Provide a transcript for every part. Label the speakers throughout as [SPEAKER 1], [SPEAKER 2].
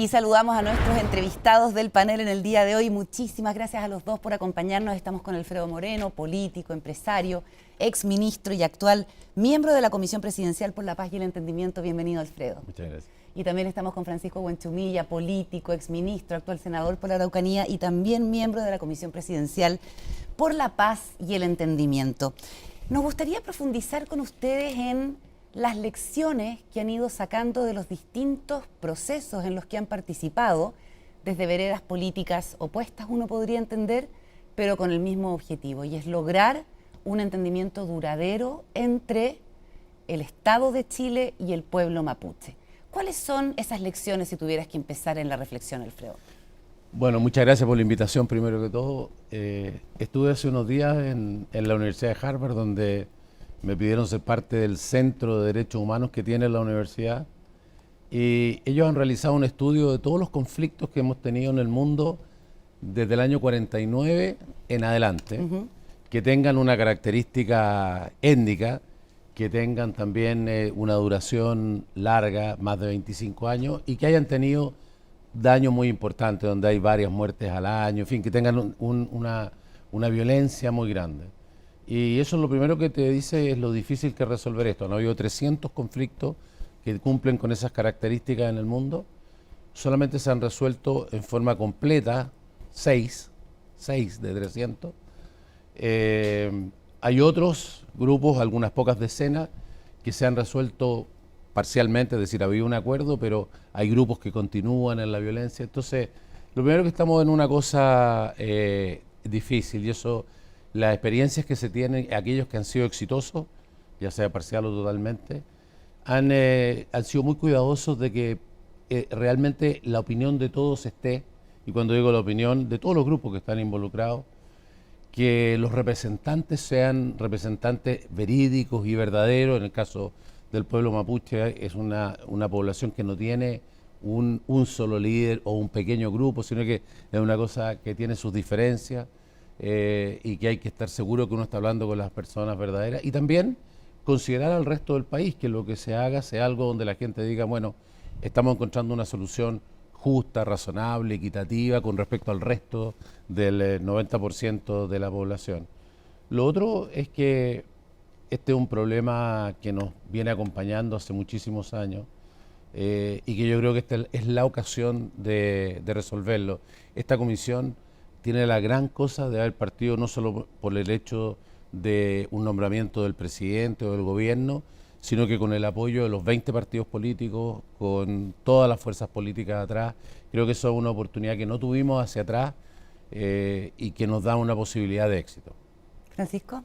[SPEAKER 1] Y saludamos a nuestros entrevistados del panel en el día de hoy. Muchísimas gracias a los dos por acompañarnos. Estamos con Alfredo Moreno, político, empresario, ex ministro y actual miembro de la Comisión Presidencial por la Paz y el Entendimiento. Bienvenido, Alfredo.
[SPEAKER 2] Muchas gracias.
[SPEAKER 1] Y también estamos con Francisco Buenchumilla, político, ex ministro, actual senador por la Araucanía y también miembro de la Comisión Presidencial por la Paz y el Entendimiento. Nos gustaría profundizar con ustedes en las lecciones que han ido sacando de los distintos procesos en los que han participado, desde veredas políticas opuestas, uno podría entender, pero con el mismo objetivo, y es lograr un entendimiento duradero entre el Estado de Chile y el pueblo mapuche. ¿Cuáles son esas lecciones, si tuvieras que empezar en la reflexión, Alfredo?
[SPEAKER 2] Bueno, muchas gracias por la invitación, primero que todo. Estuve hace unos días en la Universidad de Harvard, donde me pidieron ser parte del Centro de Derechos Humanos que tiene la universidad, y ellos han realizado un estudio de todos los conflictos que hemos tenido en el mundo desde el año 49 en adelante, que tengan una característica étnica, que tengan también una duración larga, más de 25 años, y que hayan tenido daños muy importantes, donde hay varias muertes al año, en fin, que tengan una violencia muy grande. Y eso es lo primero que te dice, es lo difícil que es resolver esto. Han habido 300 conflictos que cumplen con esas características en el mundo. Solamente se han resuelto en forma completa 6 de 300. Hay otros grupos, algunas pocas decenas, que se han resuelto parcialmente, es decir, había un acuerdo, pero hay grupos que continúan en la violencia. Entonces, lo primero que estamos en una cosa difícil, y eso, las experiencias que se tienen, aquellos que han sido exitosos, ya sea parcial o totalmente, han sido muy cuidadosos de que realmente la opinión de todos esté, y cuando digo la opinión de todos los grupos que están involucrados, que los representantes sean representantes verídicos y verdaderos. En el caso del pueblo mapuche es una población que no tiene un solo líder o un pequeño grupo, sino que es una cosa que tiene sus diferencias, y que hay que estar seguro que uno está hablando con las personas verdaderas, y también considerar al resto del país, que lo que se haga sea algo donde la gente diga, bueno, estamos encontrando una solución justa, razonable, equitativa con respecto al resto del 90% de la población. Lo otro es que este es un problema que nos viene acompañando hace muchísimos años, y que yo creo que esta es la ocasión de resolverlo. Esta comisión tiene la gran cosa de haber partido no solo por el hecho de un nombramiento del presidente o del gobierno, sino que con el apoyo de los 20 partidos políticos, con todas las fuerzas políticas atrás. Creo que eso es una oportunidad que no tuvimos hacia atrás, y que nos da una posibilidad de éxito.
[SPEAKER 1] Francisco.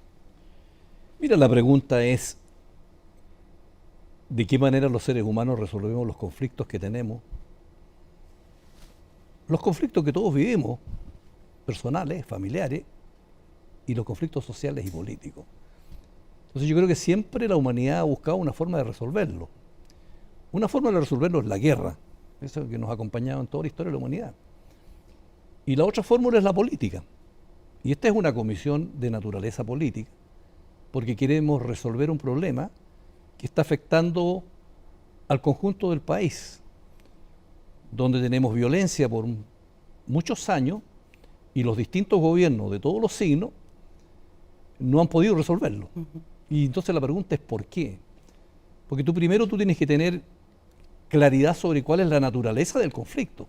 [SPEAKER 3] Mira, la pregunta es, ¿de qué manera los seres humanos resolvemos los conflictos que tenemos? Los conflictos que todos vivimos, personales, familiares, y los conflictos sociales y políticos. Entonces yo creo que siempre la humanidad ha buscado una forma de resolverlo. Una forma de resolverlo es la guerra, eso que nos ha acompañado en toda la historia de la humanidad. Y la otra fórmula es la política. Y esta es una comisión de naturaleza política, porque queremos resolver un problema que está afectando al conjunto del país, donde tenemos violencia por muchos años, y los distintos gobiernos de todos los signos no han podido resolverlo. Y entonces la pregunta es ¿por qué? Porque primero tú tienes que tener claridad sobre cuál es la naturaleza del conflicto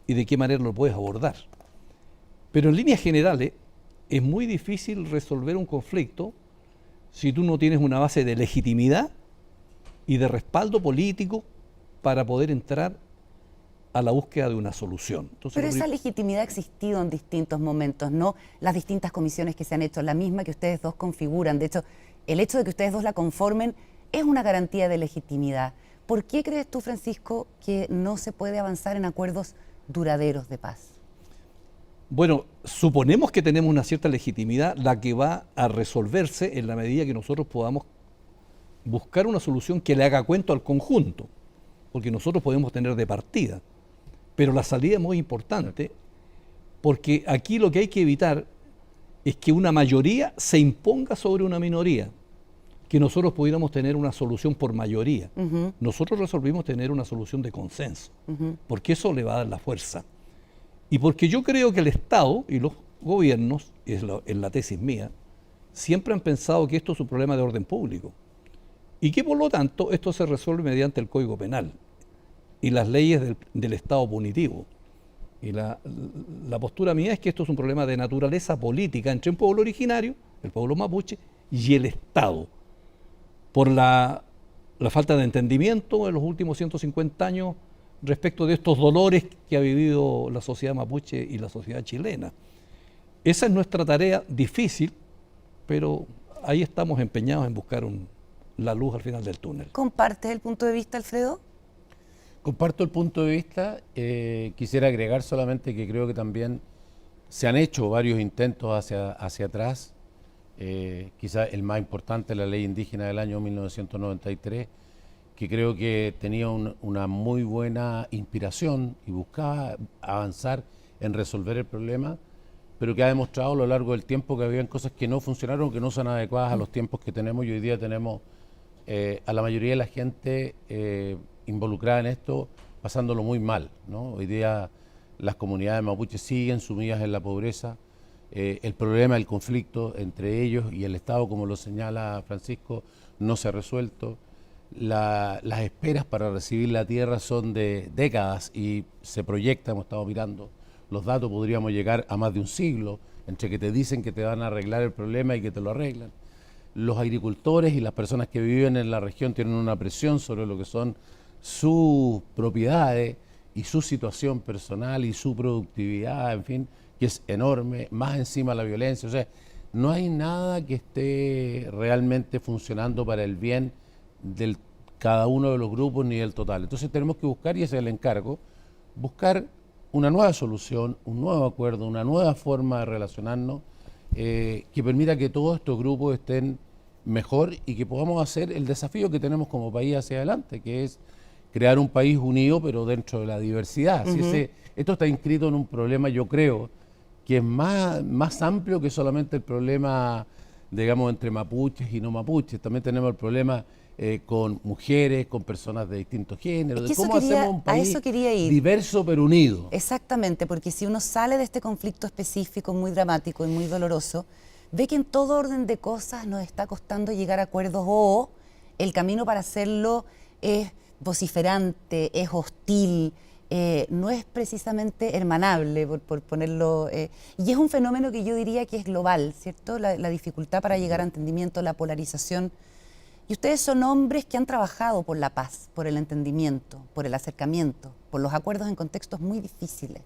[SPEAKER 3] y de qué manera lo puedes abordar. Pero en líneas generales es muy difícil resolver un conflicto si tú no tienes una base de legitimidad y de respaldo político para poder entrar a la búsqueda de una solución. Entonces,
[SPEAKER 1] pero esa legitimidad ha existido en distintos momentos, ¿no? Las distintas comisiones que se han hecho, la misma que ustedes dos configuran. De hecho, el hecho de que ustedes dos la conformen es una garantía de legitimidad. ¿Por qué crees tú, Francisco, que no se puede avanzar en acuerdos duraderos de paz?
[SPEAKER 3] Bueno, suponemos que tenemos una cierta legitimidad, la que va a resolverse en la medida que nosotros podamos buscar una solución que le haga cuento al conjunto, porque nosotros podemos tener de partida. Pero la salida es muy importante, porque aquí lo que hay que evitar es que una mayoría se imponga sobre una minoría, que nosotros pudiéramos tener una solución por mayoría. Nosotros resolvimos tener una solución de consenso, porque eso le va a dar la fuerza. Y porque yo creo que el Estado y los gobiernos, es la tesis mía, siempre han pensado que esto es un problema de orden público y que por lo tanto esto se resuelve mediante el Código Penal y las leyes del Estado punitivo. Y la postura mía es que esto es un problema de naturaleza política entre un pueblo originario, el pueblo mapuche, y el Estado, por la falta de entendimiento en los últimos 150 años respecto de estos dolores que ha vivido la sociedad mapuche y la sociedad chilena. Esa es nuestra tarea difícil, pero ahí estamos empeñados en buscar la luz al final del túnel.
[SPEAKER 1] ¿Compartes el punto de vista, Alfredo?
[SPEAKER 2] Comparto el punto de vista. Quisiera agregar solamente que creo que también se han hecho varios intentos hacia atrás. Quizá el más importante, la ley indígena del año 1993, que creo que tenía una muy buena inspiración y buscaba avanzar en resolver el problema, pero que ha demostrado a lo largo del tiempo que habían cosas que no funcionaron, que no son adecuadas a los tiempos que tenemos, y hoy día tenemos a la mayoría de la gente involucrada en esto pasándolo muy mal, ¿no? Hoy día las comunidades mapuches siguen sumidas en la pobreza. El problema del conflicto entre ellos y el Estado, como lo señala Francisco, no se ha resuelto. Las esperas para recibir la tierra son de décadas y se proyecta, hemos estado mirando los datos, podríamos llegar a más de un siglo entre que te dicen que te van a arreglar el problema y que te lo arreglan. Los agricultores y las personas que viven en la región tienen una presión sobre lo que son sus propiedades y su situación personal y su productividad, en fin, que es enorme, más encima la violencia. O sea, no hay nada que esté realmente funcionando para el bien de cada uno de los grupos ni del total. Entonces tenemos que buscar, y ese es el encargo, buscar una nueva solución, un nuevo acuerdo, una nueva forma de relacionarnos que permita que todos estos grupos estén mejor y que podamos hacer el desafío que tenemos como país hacia adelante, que es crear un país unido pero dentro de la diversidad. Esto está inscrito en un problema, yo creo, que es más amplio que solamente el problema, digamos, entre mapuches y no mapuches. También tenemos el problema con mujeres, con personas de distintos géneros, de cómo hacemos un país diverso pero unido.
[SPEAKER 1] Exactamente, porque si uno sale de este conflicto específico muy dramático y muy doloroso, ve que en todo orden de cosas nos está costando llegar a acuerdos, o el camino para hacerlo es vociferante, es hostil, no es precisamente hermanable, por ponerlo, y es un fenómeno que yo diría que es global, ¿cierto? La dificultad para llegar a entendimiento, la polarización. Y ustedes son hombres que han trabajado por la paz, por el entendimiento, por el acercamiento, por los acuerdos en contextos muy difíciles.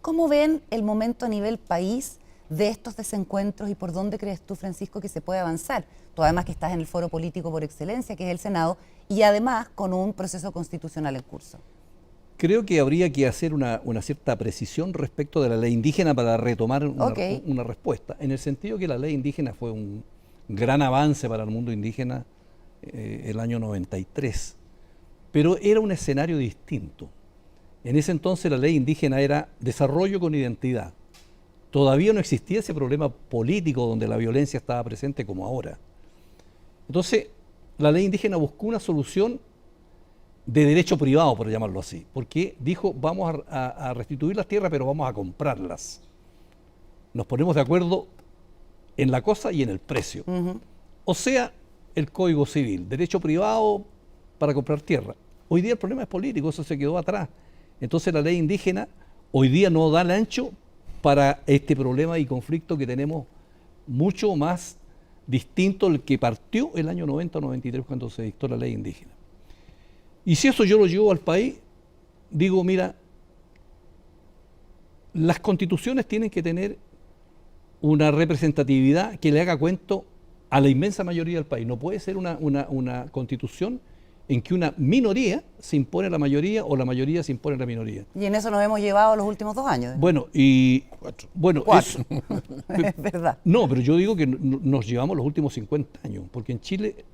[SPEAKER 1] ¿Cómo ven el momento a nivel país de estos desencuentros y por dónde crees tú, Francisco, que se puede avanzar? Tú además que estás en el foro político por excelencia, que es el Senado, y además con un proceso constitucional en curso.
[SPEAKER 3] Creo que habría que hacer una cierta precisión respecto de la ley indígena para retomar una respuesta, en el sentido que la ley indígena fue un gran avance para el mundo indígena el año 93, pero era un escenario distinto. En ese entonces la ley indígena era desarrollo con identidad. Todavía no existía ese problema político donde la violencia estaba presente como ahora. Entonces, la ley indígena buscó una solución de derecho privado, por llamarlo así, porque dijo, vamos a restituir las tierras, pero vamos a comprarlas. Nos ponemos de acuerdo en la cosa y en el precio. O sea, el Código Civil, derecho privado para comprar tierra. Hoy día el problema es político, eso se quedó atrás. Entonces la ley indígena hoy día no da el ancho para este problema y conflicto que tenemos mucho más distinto al que partió el año 90-93 cuando se dictó la ley indígena. Y si eso yo lo llevo al país, digo, mira, las constituciones tienen que tener una representatividad que le haga cuento a la inmensa mayoría del país. No puede ser una constitución en que una minoría se impone a la mayoría o la mayoría se impone a la minoría.
[SPEAKER 1] Y en eso nos hemos llevado los últimos 2 años.
[SPEAKER 3] Bueno, Cuatro. Eso,
[SPEAKER 1] es verdad.
[SPEAKER 3] No, pero yo digo que nos llevamos los últimos 50 años, porque en Chile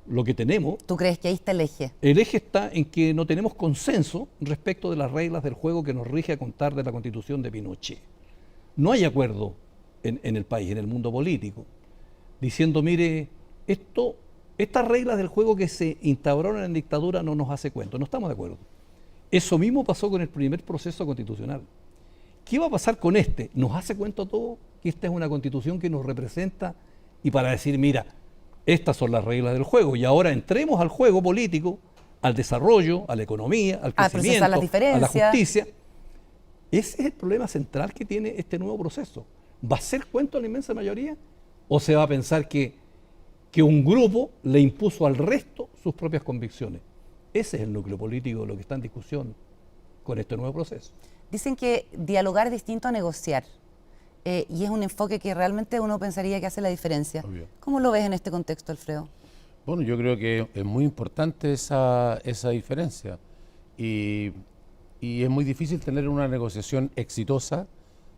[SPEAKER 3] lo que tenemos...
[SPEAKER 1] ¿Tú crees que ahí está el eje?
[SPEAKER 3] El eje está en que no tenemos consenso respecto de las reglas del juego que nos rige a contar de la Constitución de Pinochet. No hay acuerdo en el país, en el mundo político, diciendo, mire, esto estas reglas del juego que se instauraron en dictadura no nos hace cuento, no estamos de acuerdo. Eso mismo pasó con el primer proceso constitucional. ¿Qué va a pasar con este? ¿Nos hace cuento todo que esta es una constitución que nos representa y para decir, mira, estas son las reglas del juego y ahora entremos al juego político, al desarrollo, a la economía, al crecimiento, a la justicia? Ese es el problema central que tiene este nuevo proceso. ¿Va a ser cuento a la inmensa mayoría o se va a pensar que un grupo le impuso al resto sus propias convicciones? Ese es el núcleo político de lo que está en discusión con este nuevo proceso.
[SPEAKER 1] Dicen que dialogar es distinto a negociar. Y es un enfoque que realmente uno pensaría que hace la diferencia.
[SPEAKER 2] Obvio.
[SPEAKER 1] ¿Cómo lo ves en este contexto, Alfredo?
[SPEAKER 2] Bueno, yo creo que es muy importante esa diferencia y es muy difícil tener una negociación exitosa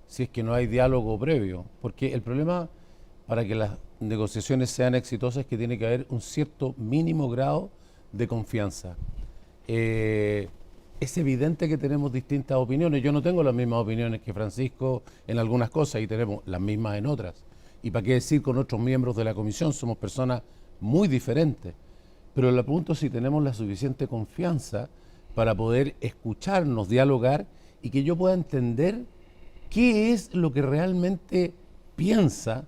[SPEAKER 2] si es que no hay diálogo previo, porque el problema para que las negociaciones sean exitosas es que tiene que haber un cierto mínimo grado de confianza. Es evidente que tenemos distintas opiniones. Yo no tengo las mismas opiniones que Francisco en algunas cosas y tenemos las mismas en otras. Y para qué decir con otros miembros de la comisión, somos personas muy diferentes. Pero le pregunto si tenemos la suficiente confianza para poder escucharnos, dialogar y que yo pueda entender qué es lo que realmente piensa,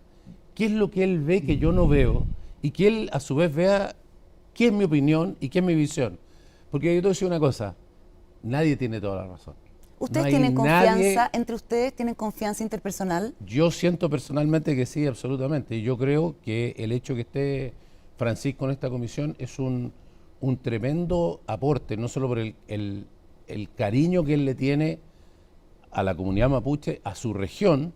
[SPEAKER 2] qué es lo que él ve que yo no veo y que él a su vez vea qué es mi opinión y qué es mi visión. Porque yo te voy a decir una cosa, nadie tiene toda la razón.
[SPEAKER 1] ¿Ustedes
[SPEAKER 2] No hay
[SPEAKER 1] tienen confianza
[SPEAKER 2] nadie.
[SPEAKER 1] entre ustedes? ¿Tienen confianza interpersonal?
[SPEAKER 2] Yo siento personalmente que sí, absolutamente. Y yo creo que el hecho que esté Francisco en esta comisión es un tremendo aporte, no solo por el cariño que él le tiene a la comunidad mapuche, a su región,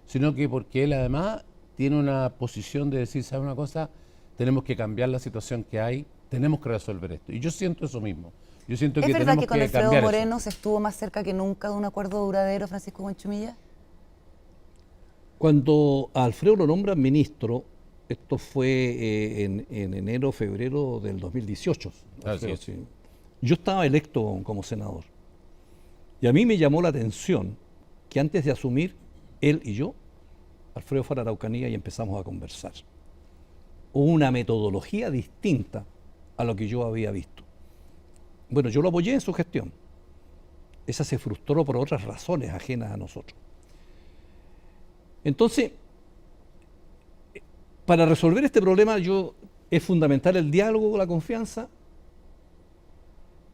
[SPEAKER 2] sino que porque él además tiene una posición de decir, ¿sabe una cosa? Tenemos que cambiar la situación que hay, tenemos que resolver esto. Y yo siento eso mismo. Yo siento
[SPEAKER 1] ¿Es
[SPEAKER 2] que
[SPEAKER 1] verdad
[SPEAKER 2] tenemos
[SPEAKER 1] que con
[SPEAKER 2] que
[SPEAKER 1] Alfredo
[SPEAKER 2] cambiar
[SPEAKER 1] Moreno
[SPEAKER 2] eso.
[SPEAKER 1] se estuvo más cerca que nunca de un acuerdo duradero, Francisco Buenchumilla?
[SPEAKER 3] Cuando a Alfredo lo nombran ministro, esto fue en enero, febrero del 2018.
[SPEAKER 2] Así es.
[SPEAKER 3] Sí. Yo estaba electo como senador. Y a mí me llamó la atención que antes de asumir, él y yo, Alfredo fue a la Araucanía y empezamos a conversar. Hubo una metodología distinta a lo que yo había visto. Bueno, yo lo apoyé en su gestión. Esa se frustró por otras razones ajenas a nosotros. Entonces, para resolver este problema es fundamental el diálogo, la confianza,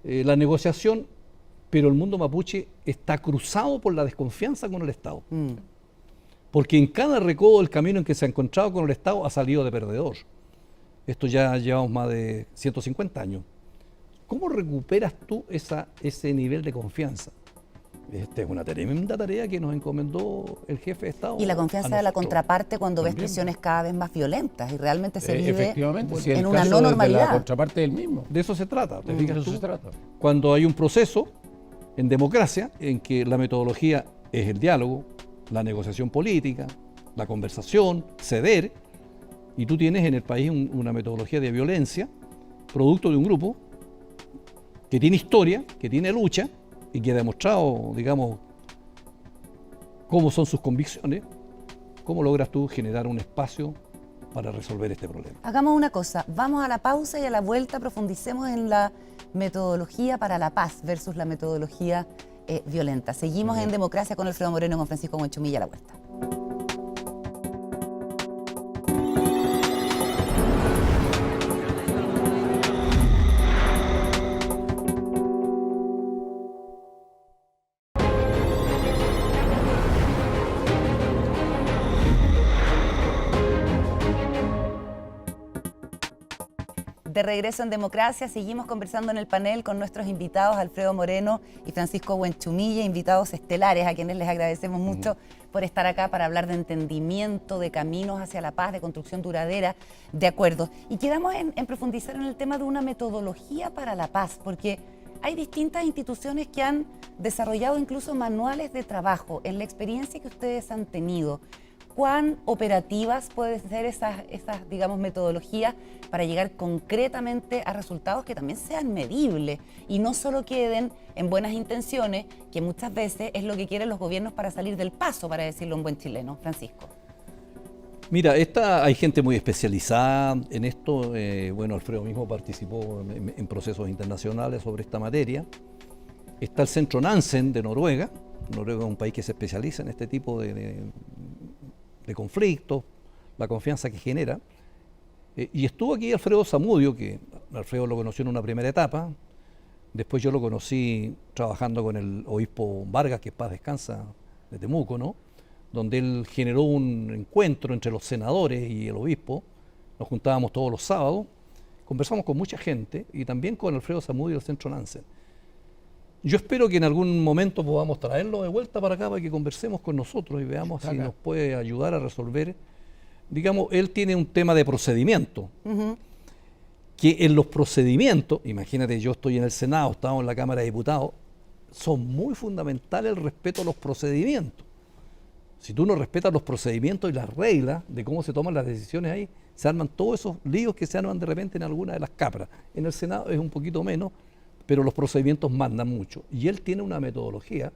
[SPEAKER 3] la negociación, pero el mundo mapuche está cruzado por la desconfianza con el Estado. Porque en cada recodo del camino en que se ha encontrado con el Estado ha salido de perdedor. Esto ya llevamos más de 150 años. ¿Cómo recuperas tú ese nivel de confianza? Esta es una tremenda tarea que nos encomendó el jefe de Estado.
[SPEAKER 1] Y la confianza de la
[SPEAKER 3] nosotros.
[SPEAKER 1] contraparte cuando ves
[SPEAKER 2] También.
[SPEAKER 1] presiones cada vez más violentas y realmente se vive
[SPEAKER 2] Efectivamente, si el
[SPEAKER 1] en una
[SPEAKER 2] caso
[SPEAKER 1] no
[SPEAKER 2] de la
[SPEAKER 1] normalidad.
[SPEAKER 2] contraparte es el mismo.
[SPEAKER 3] De eso se trata. ¿Te fijas
[SPEAKER 2] De eso
[SPEAKER 3] tú?
[SPEAKER 2] se trata.
[SPEAKER 3] Cuando hay un proceso en democracia en que la metodología es el diálogo, la negociación política, la conversación, ceder, y tú tienes en el país una metodología de violencia, producto de un grupo que tiene historia, que tiene lucha y que ha demostrado, digamos, cómo son sus convicciones, ¿cómo logras tú generar un espacio para resolver este problema?
[SPEAKER 1] Hagamos una cosa, vamos a la pausa y a la vuelta profundicemos en la metodología para la paz versus la metodología violenta. Seguimos en Democracia con Alfredo Moreno, con Francisco Buenchumilla a la vuelta. De regreso en Democracia, seguimos conversando en el panel con nuestros invitados Alfredo Moreno y Francisco Buenchumilla, invitados estelares a quienes les agradecemos mucho por estar acá para hablar de entendimiento, de caminos hacia la paz, de construcción duradera, de acuerdos. Y quedamos en profundizar en el tema de una metodología para la paz, porque hay distintas instituciones que han desarrollado incluso manuales de trabajo. En la experiencia que ustedes han tenido, ¿cuán operativas pueden ser esas digamos, metodologías para llegar concretamente a resultados que también sean medibles y no solo queden en buenas intenciones, que muchas veces es lo que quieren los gobiernos para salir del paso, para decirlo en buen chileno? Francisco.
[SPEAKER 3] Mira, hay gente muy especializada en esto. Bueno, Alfredo mismo participó en procesos internacionales sobre esta materia. Está el Centro Nansen de Noruega. Noruega es un país que se especializa en este tipo de conflictos, la confianza que genera. Y estuvo aquí Alfredo Zamudio, que Alfredo lo conoció en una primera etapa. Después yo lo conocí trabajando con el obispo Vargas, que paz descansa, de Temuco, ¿no? Donde él generó un encuentro entre los senadores y el obispo. Nos juntábamos todos los sábados, conversamos con mucha gente y también con Alfredo Zamudio del Centro Nansen. Yo espero que en algún momento podamos traerlo de vuelta para acá para que conversemos con nosotros y veamos si nos puede ayudar a resolver. Digamos, él tiene un tema de procedimiento, que en los procedimientos, imagínate, yo estoy en el Senado, estamos en la Cámara de Diputados, son muy fundamentales el respeto a los procedimientos. Si tú no respetas los procedimientos y las reglas de cómo se toman las decisiones ahí, se arman todos esos líos que se arman de repente en alguna de las cámaras. En el Senado es un poquito menos, pero los procedimientos mandan mucho. Y él tiene una metodología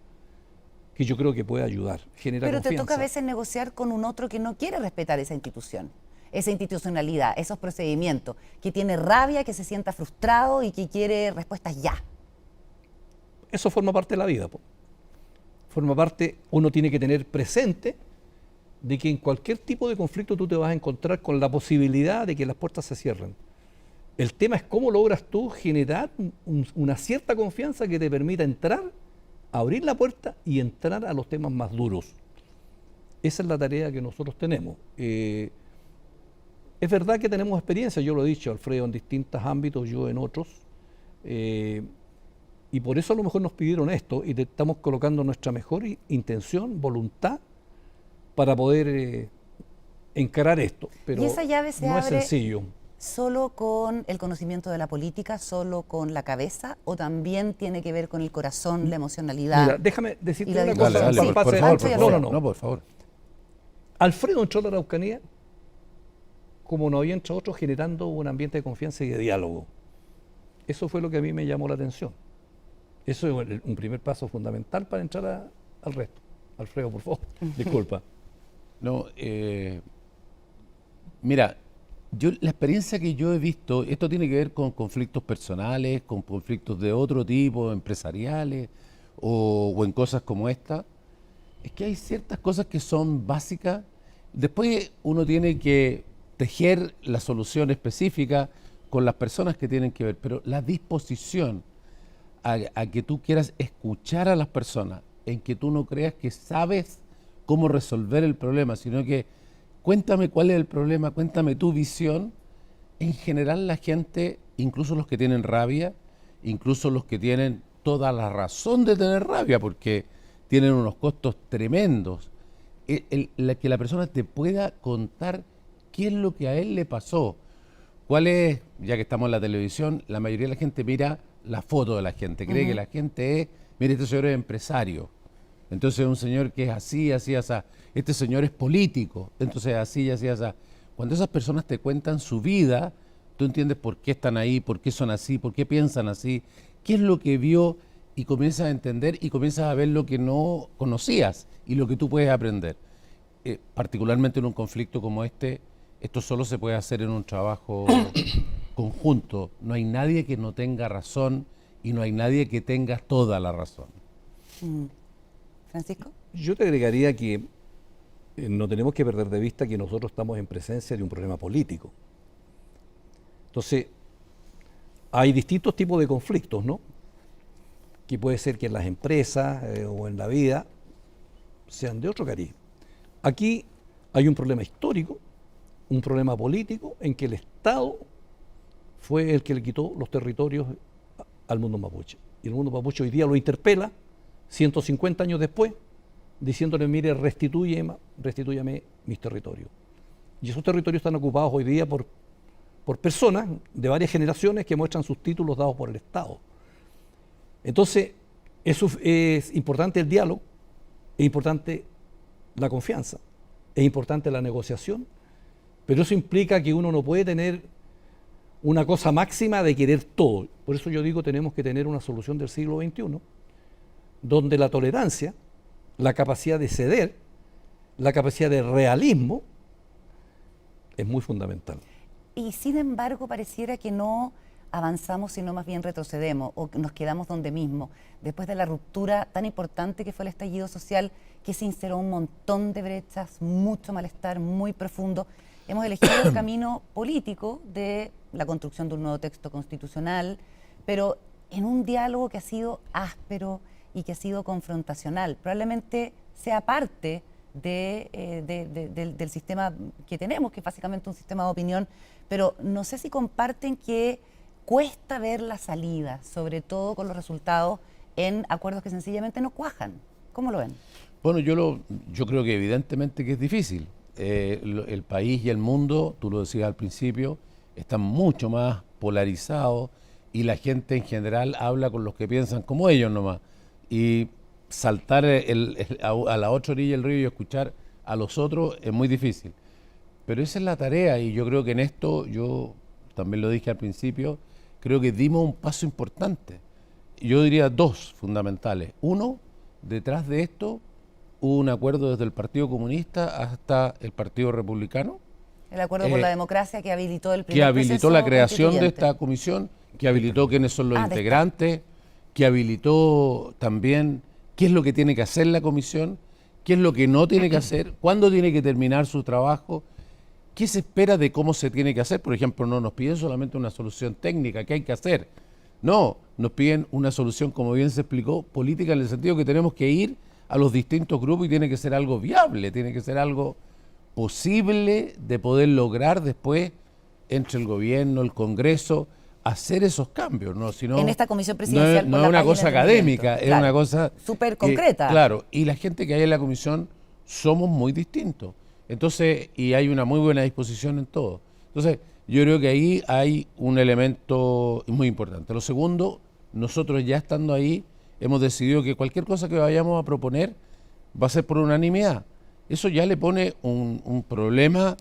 [SPEAKER 3] que yo creo que puede ayudar, genera
[SPEAKER 1] Pero
[SPEAKER 3] confianza.
[SPEAKER 1] te toca a veces negociar con un otro que no quiere respetar esa institución, esa institucionalidad, esos procedimientos, que tiene rabia, que se sienta frustrado y que quiere respuestas ya.
[SPEAKER 3] Eso forma parte de la vida, po. Forma parte, uno tiene que tener presente de que en cualquier tipo de conflicto tú te vas a encontrar con la posibilidad de que las puertas se cierren. El tema es cómo logras tú generar una cierta confianza que te permita entrar, abrir la puerta y entrar a los temas más duros. Esa es la tarea que nosotros tenemos. Es verdad que tenemos experiencia, yo lo he dicho, Alfredo, en distintos ámbitos, yo en otros. Y por eso a lo mejor nos pidieron esto y te estamos colocando nuestra mejor intención, voluntad, para poder encarar esto. Pero
[SPEAKER 1] ¿Y esa llave se
[SPEAKER 3] no es
[SPEAKER 1] abre
[SPEAKER 3] sencillo.
[SPEAKER 1] solo con el conocimiento de la política, solo con la cabeza, o también tiene que ver con el corazón, la emocionalidad?
[SPEAKER 3] Mira, déjame decirte
[SPEAKER 1] y la
[SPEAKER 3] una
[SPEAKER 1] discusión?
[SPEAKER 3] cosa.
[SPEAKER 2] Dale,
[SPEAKER 1] Sí,
[SPEAKER 2] por
[SPEAKER 3] Pase-
[SPEAKER 2] favor,
[SPEAKER 1] Pancho y
[SPEAKER 2] por
[SPEAKER 1] Alfredo.
[SPEAKER 2] favor.
[SPEAKER 3] No, no.
[SPEAKER 2] No, por favor.
[SPEAKER 3] Alfredo entró a la Araucanía como no había entrado otros, generando un ambiente de confianza y de diálogo. Eso fue lo que a mí me llamó la atención. Eso es un primer paso fundamental para entrar al resto. Alfredo, por favor, disculpa.
[SPEAKER 2] No, mira, la experiencia que yo he visto, esto tiene que ver con conflictos personales, con conflictos de otro tipo, empresariales o en cosas como esta, es que hay ciertas cosas que son básicas. Después uno tiene que tejer la solución específica con las personas que tienen que ver, pero la disposición a que tú quieras escuchar a las personas, en que tú no creas que sabes cómo resolver el problema, sino que cuéntame cuál es el problema, cuéntame tu visión. En general la gente, incluso los que tienen rabia, incluso los que tienen toda la razón de tener rabia, porque tienen unos costos tremendos, que la persona te pueda contar qué es lo que a él le pasó, cuál es, ya que estamos en la televisión, la mayoría de la gente mira la foto de la gente, cree que la gente es, mire, este señor es empresario, entonces es un señor que es así, así, así, este señor es político, entonces así, así, así. Cuando esas personas te cuentan su vida, tú entiendes por qué están ahí, por qué son así, por qué piensan así, qué es lo que vio, y comienzas a entender y comienzas a ver lo que no conocías y lo que tú puedes aprender. Particularmente en un conflicto como este, esto solo se puede hacer en un trabajo conjunto. No hay nadie que no tenga razón y no hay nadie que tenga toda la razón.
[SPEAKER 1] ¿Francisco?
[SPEAKER 3] Yo te agregaría que no tenemos que perder de vista que nosotros estamos en presencia de un problema político. Entonces, hay distintos tipos de conflictos, ¿no? Que puede ser que en las empresas o en la vida sean de otro cariz. Aquí hay un problema histórico, un problema político en que el Estado fue el que le quitó los territorios al mundo mapuche. Y el mundo mapuche hoy día lo interpela 150 años después, diciéndole, mire, restitúyame mis territorios. Y esos territorios están ocupados hoy día por personas de varias generaciones que muestran sus títulos dados por el Estado. Entonces, eso es importante el diálogo, es importante la confianza, es importante la negociación, pero eso implica que uno no puede tener una cosa máxima de querer todo. Por eso yo digo, tenemos que tener una solución del siglo XXI, donde la tolerancia, la capacidad de ceder, la capacidad de realismo es muy fundamental.
[SPEAKER 1] Y sin embargo pareciera que no avanzamos, sino más bien retrocedemos o nos quedamos donde mismo. Después de la ruptura tan importante que fue el estallido social, que se inseró un montón de brechas, mucho malestar, muy profundo, hemos elegido el camino político de la construcción de un nuevo texto constitucional, pero en un diálogo que ha sido áspero y que ha sido confrontacional. Probablemente sea parte del sistema que tenemos, que es básicamente un sistema de opinión, pero no sé si comparten que cuesta ver la salida, sobre todo con los resultados en acuerdos que sencillamente no cuajan. ¿Cómo lo ven?
[SPEAKER 2] Bueno, yo creo que evidentemente que es difícil. El país y el mundo, tú lo decías al principio, están mucho más polarizados y la gente en general habla con los que piensan como ellos nomás. Y saltar a la otra orilla del río y escuchar a los otros es muy difícil. Pero esa es la tarea y yo creo que en esto, yo también lo dije al principio, creo que dimos un paso importante. Yo diría dos fundamentales. Uno, detrás de esto hubo un acuerdo desde el Partido Comunista hasta el Partido Republicano.
[SPEAKER 1] El acuerdo por la democracia que habilitó el primer
[SPEAKER 2] que habilitó la creación de
[SPEAKER 1] constituyente.
[SPEAKER 2] esta comisión, que habilitó quiénes son los integrantes, que habilitó también qué es lo que tiene que hacer la comisión, qué es lo que no tiene que hacer, cuándo tiene que terminar su trabajo, qué se espera de cómo se tiene que hacer. Por ejemplo, no nos piden solamente una solución técnica, qué hay que hacer. No, nos piden una solución, como bien se explicó, política, en el sentido que tenemos que ir a los distintos grupos y tiene que ser algo viable, tiene que ser algo posible de poder lograr después entre el gobierno, el Congreso, hacer esos cambios, ¿no? Si no,
[SPEAKER 1] en esta comisión presidencial
[SPEAKER 2] no es una cosa académica, es una cosa
[SPEAKER 1] súper concreta.
[SPEAKER 2] Claro, y la gente que hay en la comisión somos muy distintos. Entonces, y hay una muy buena disposición en todo. Entonces, yo creo que ahí hay un elemento muy importante. Lo segundo, nosotros ya estando ahí, hemos decidido que cualquier cosa que vayamos a proponer va a ser por unanimidad. Eso ya le pone un problema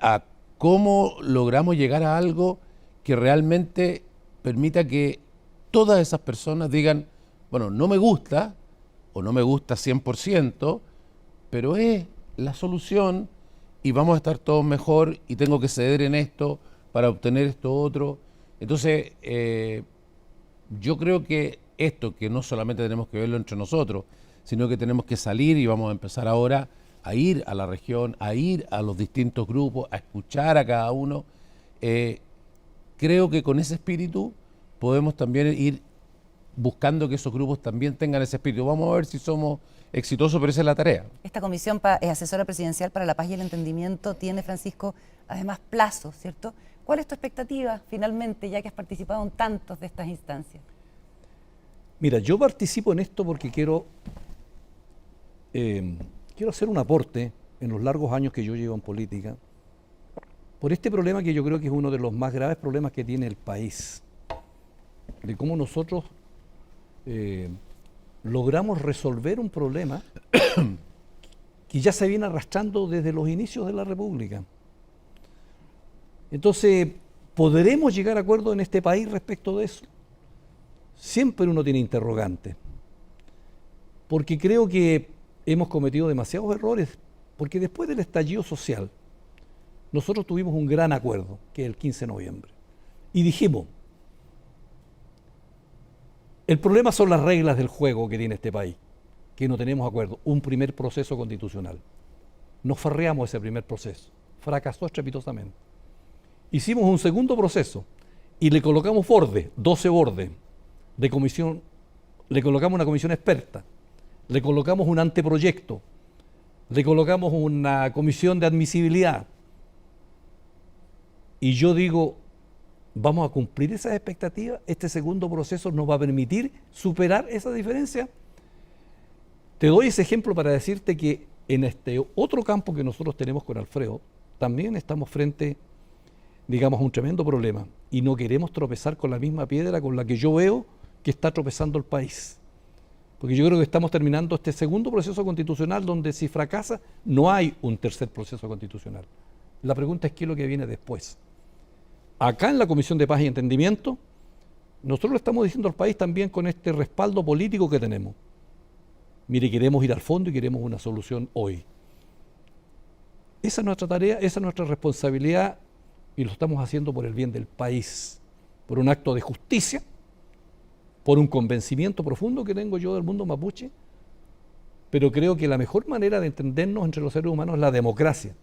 [SPEAKER 2] a cómo logramos llegar a algo que realmente permita que todas esas personas digan, bueno, no me gusta, o no me gusta 100%, pero es la solución y vamos a estar todos mejor y tengo que ceder en esto para obtener esto otro. Entonces, yo creo que esto, que no solamente tenemos que verlo entre nosotros, sino que tenemos que salir y vamos a empezar ahora a ir a la región, a ir a los distintos grupos, a escuchar a cada uno. Creo que con ese espíritu podemos también ir buscando que esos grupos también tengan ese espíritu. Vamos a ver si somos exitosos, pero esa es la tarea.
[SPEAKER 1] Esta comisión asesora presidencial para la paz y el entendimiento tiene, Francisco, además plazos, ¿cierto? ¿Cuál es tu expectativa finalmente, ya que has participado en tantos de estas instancias?
[SPEAKER 3] Mira, yo participo en esto porque quiero hacer un aporte en los largos años que yo llevo en política por este problema que yo creo que es uno de los más graves problemas que tiene el país, de cómo nosotros logramos resolver un problema que ya se viene arrastrando desde los inicios de la República. Entonces, ¿podremos llegar a acuerdos en este país respecto de eso? Siempre uno tiene interrogantes, porque creo que hemos cometido demasiados errores, porque después del estallido social, nosotros tuvimos un gran acuerdo, que es el 15 de noviembre, y dijimos, el problema son las reglas del juego que tiene este país, que no tenemos acuerdo, un primer proceso constitucional. Nos farreamos ese primer proceso, fracasó estrepitosamente. Hicimos un segundo proceso y le colocamos bordes, 12 bordes de comisión, le colocamos una comisión experta, le colocamos un anteproyecto, le colocamos una comisión de admisibilidad. Y yo digo, ¿vamos a cumplir esas expectativas? ¿Este segundo proceso nos va a permitir superar esa diferencia? Te doy ese ejemplo para decirte que en este otro campo que nosotros tenemos con Alfredo, también estamos frente, digamos, a un tremendo problema y no queremos tropezar con la misma piedra con la que yo veo que está tropezando el país. Porque yo creo que estamos terminando este segundo proceso constitucional donde si fracasa no hay un tercer proceso constitucional. La pregunta es qué es lo que viene después. Acá en la Comisión de Paz y Entendimiento, nosotros le estamos diciendo al país también con este respaldo político que tenemos. Mire, queremos ir al fondo y queremos una solución hoy. Esa es nuestra tarea, esa es nuestra responsabilidad y lo estamos haciendo por el bien del país, por un acto de justicia, por un convencimiento profundo que tengo yo del mundo mapuche, pero creo que la mejor manera de entendernos entre los seres humanos es la democracia.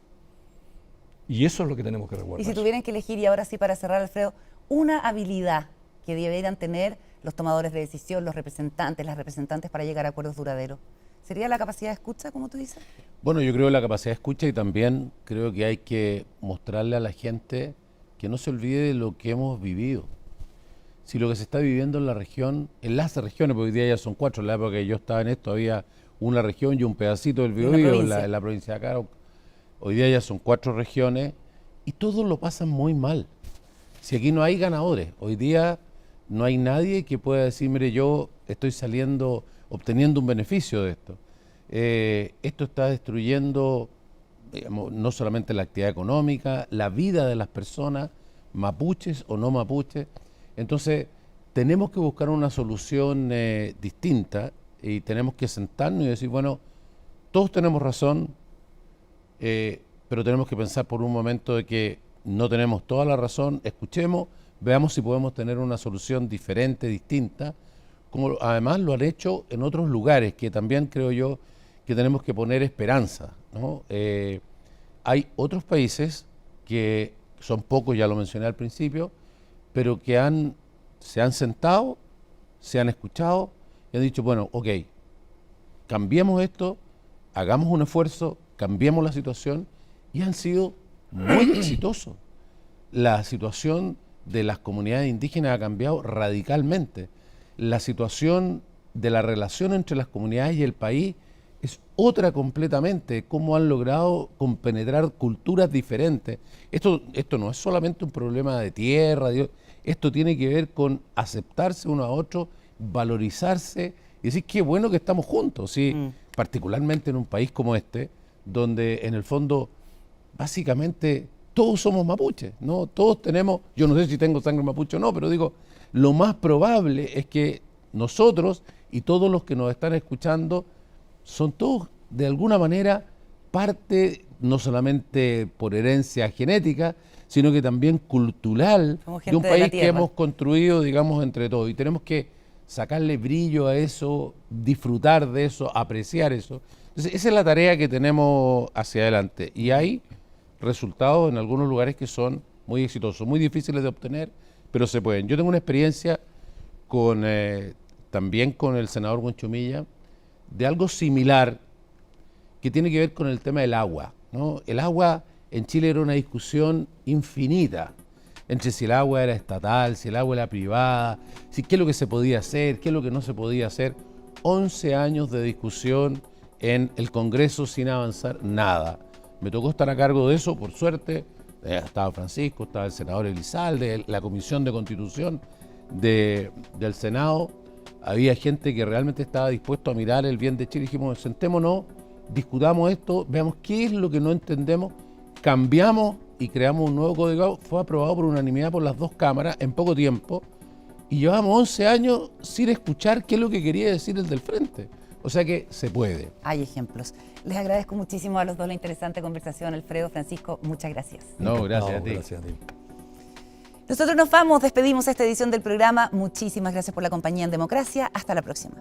[SPEAKER 3] Y eso es lo que tenemos que resguardar.
[SPEAKER 1] Y si tuvieran que elegir, y ahora sí para cerrar, Alfredo, una habilidad que deberían tener los tomadores de decisión, los representantes, las representantes para llegar a acuerdos duraderos, ¿sería la capacidad de escucha, como tú dices?
[SPEAKER 2] Bueno, yo creo la capacidad de escucha y también creo que hay que mostrarle a la gente que no se olvide de lo que hemos vivido. Si lo que se está viviendo en la región, en las regiones, porque hoy día ya son 4, en la época que yo estaba en esto había una región y un pedacito del Biobío en la provincia de Acá. Hoy día ya son 4 regiones y todos lo pasan muy mal. Si aquí no hay ganadores, hoy día no hay nadie que pueda decir, mire, yo estoy saliendo, obteniendo un beneficio de esto. Esto está destruyendo, digamos, no solamente la actividad económica, la vida de las personas, mapuches o no mapuches. Entonces, tenemos que buscar una solución distinta y tenemos que sentarnos y decir, bueno, todos tenemos razón, pero tenemos que pensar por un momento de que no tenemos toda la razón, escuchemos, veamos si podemos tener una solución diferente, distinta, como además lo han hecho en otros lugares, que también creo yo que tenemos que poner esperanza, ¿no? Hay otros países que son pocos, ya lo mencioné al principio, pero que se han sentado, se han escuchado y han dicho, bueno, ok, cambiemos esto, hagamos un esfuerzo, cambiemos la situación y han sido muy exitosos. La situación de las comunidades indígenas ha cambiado radicalmente. La situación de la relación entre las comunidades y el país es otra completamente, cómo han logrado compenetrar culturas diferentes. Esto no es solamente un problema de tierra, esto tiene que ver con aceptarse uno a otro, valorizarse y decir qué bueno que estamos juntos, ¿sí? Particularmente en un país como este, donde en el fondo básicamente todos somos mapuches, ¿no? Todos tenemos, yo no sé si tengo sangre mapuche o no, pero digo, lo más probable es que nosotros y todos los que nos están escuchando son todos de alguna manera parte, no solamente por herencia genética, sino que también cultural de un país que hemos construido, digamos, entre todos. Y tenemos que sacarle brillo a eso, disfrutar de eso, apreciar eso. Entonces, esa es la tarea que tenemos hacia adelante. Y hay resultados en algunos lugares que son muy exitosos, muy difíciles de obtener, pero se pueden. Yo tengo una experiencia también con el senador Huanchumilla de algo similar que tiene que ver con el tema del agua, ¿no? El agua en Chile era una discusión infinita entre si el agua era estatal, si el agua era privada, si qué es lo que se podía hacer, qué es lo que no se podía hacer. 11 años de discusión en el Congreso sin avanzar nada. Me tocó estar a cargo de eso, por suerte. Estaba Francisco, estaba el senador Elizalde, la Comisión de Constitución del Senado. Había gente que realmente estaba dispuesto a mirar el bien de Chile. Dijimos, sentémonos, discutamos esto, veamos qué es lo que no entendemos, cambiamos y creamos un nuevo código. Fue aprobado por unanimidad por las 2 cámaras en poco tiempo y llevamos 11 años sin escuchar qué es lo que quería decir el del frente. O sea que se puede.
[SPEAKER 1] Hay ejemplos. Les agradezco muchísimo a los dos la interesante conversación. Alfredo, Francisco, muchas gracias.
[SPEAKER 2] No, gracias a ti.
[SPEAKER 3] Gracias a ti.
[SPEAKER 1] Nosotros nos vamos, despedimos esta edición del programa. Muchísimas gracias por la compañía en Democracia. Hasta la próxima.